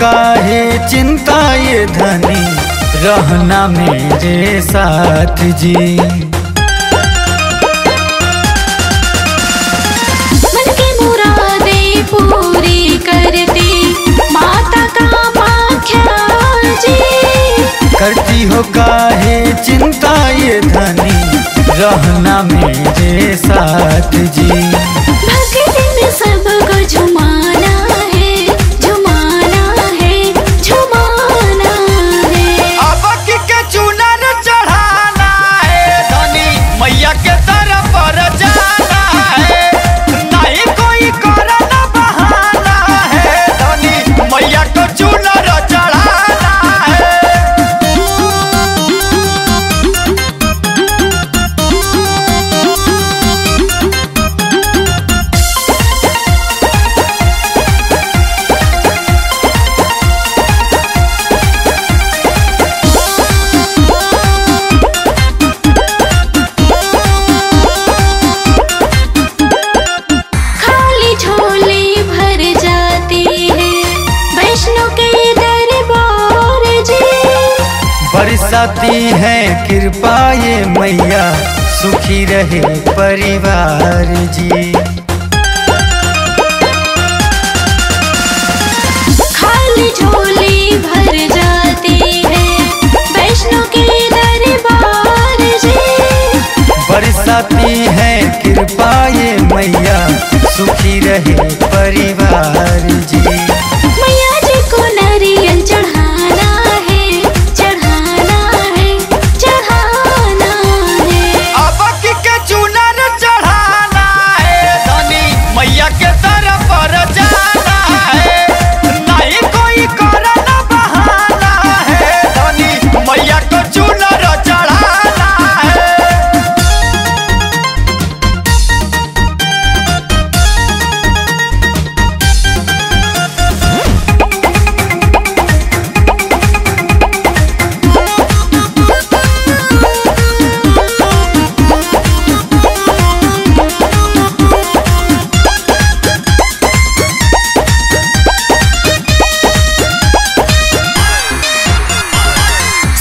काहे चिंता ये धनी, रहना मेरे साथ जी। मन की मुरादें पूरी करती माता कामाख्या जी। करती हो काहे चिंता ये धनी, रहना मेरे साथ जी। भक्ति में सबको झुमाना है, झुमाना है, झुमाना है। अब के चुनर चढ़ाना है धनी, मैया के तरफ पर जाना है। नहीं कोई करना बहाना है धनी, मैया को चुनर चढ़ाना है। बरसाती है कृपा ये मैया, सुखी रहे परिवार जी। खाली झोली भर जाती है वैष्णो के दरबार जी। बरसाती है कृपा ये मैया, सुखी रहे परिवार जी। मैया जी को नारियल चढ़ाना है, चढ़ाना है, चढ़ाना है। अब के चुनर चढ़ाना है धनी, मैया के तरफ पर जाना है। नहीं कोई करना बहाना है धनी, मैया को चुनर चढ़ाना है।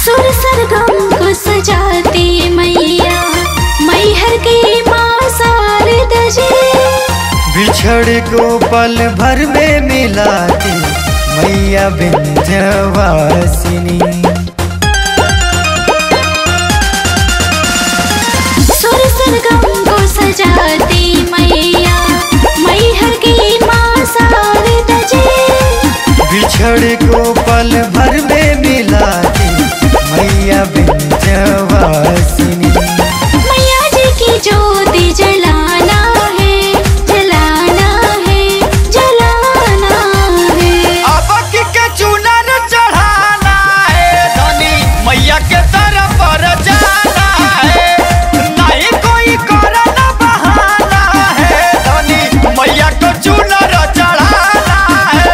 सुर सरगम को सजाती मैया, मैहर की माँ शारदा जी। बिछड़ को पल भर में मिलाती मैया विंध्यवासिनी। सुर सरगम को सजाती मैया, मैहर की माँ शारदा जी। बिछड़ को पल भर में मिलाती मैया विंध्यवासिनी। मैया जी की ज्योति जलाना है, जलाना है, जलाना है। अब के चुनर चढ़ाना है धनी, मैया के तरफ पर जाना है। नहीं कोई करना बहाना है धनी, मैया को चुनर चढ़ाना है।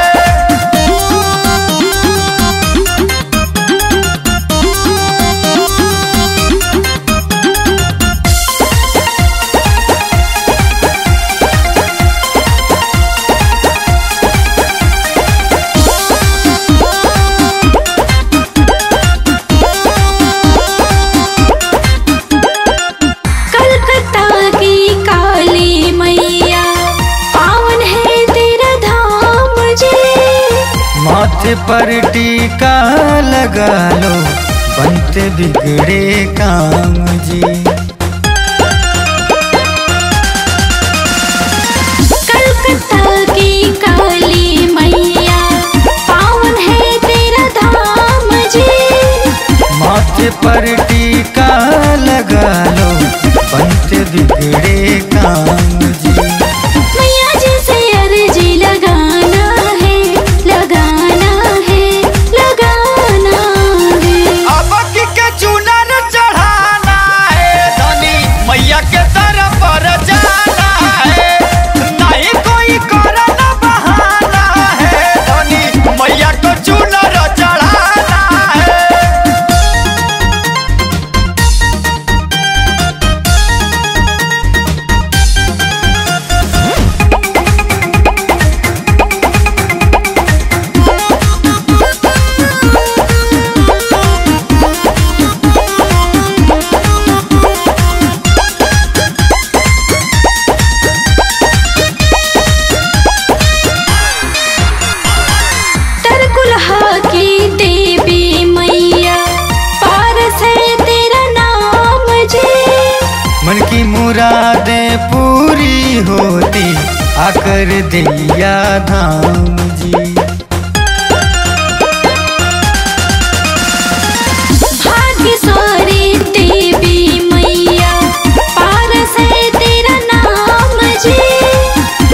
कलकत्ता की काली मैया, पावन है तेरा धाम जी। माथे पर टीका लगा लो, बनते बिगड़े काम जी। कलकत्ता की काली मैया, पावन है तेरा धाम जी। माथे पर टीका लगा लो, बनते बिगड़े काम जी। मैया जी से अर्जी लगाना है, लगाना है, लगाना है। अब के चुनर चढ़ाना है धनी, मैया के तरफ पर जाना है। नहीं कोई करना बहाना है धनी, मैया को चुनर चढ़ाना है। आकर दैया धाम जी। भाग्यश्री देवी मैया पारस है तेरा नाम जी।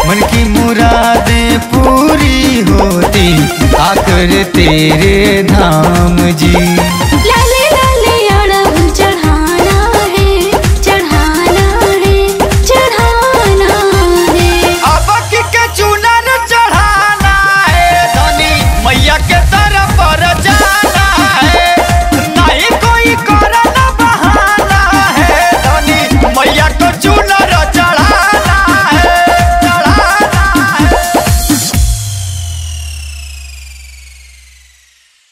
मन की मुरादें पूरी होती आकर तेरे धाम जी।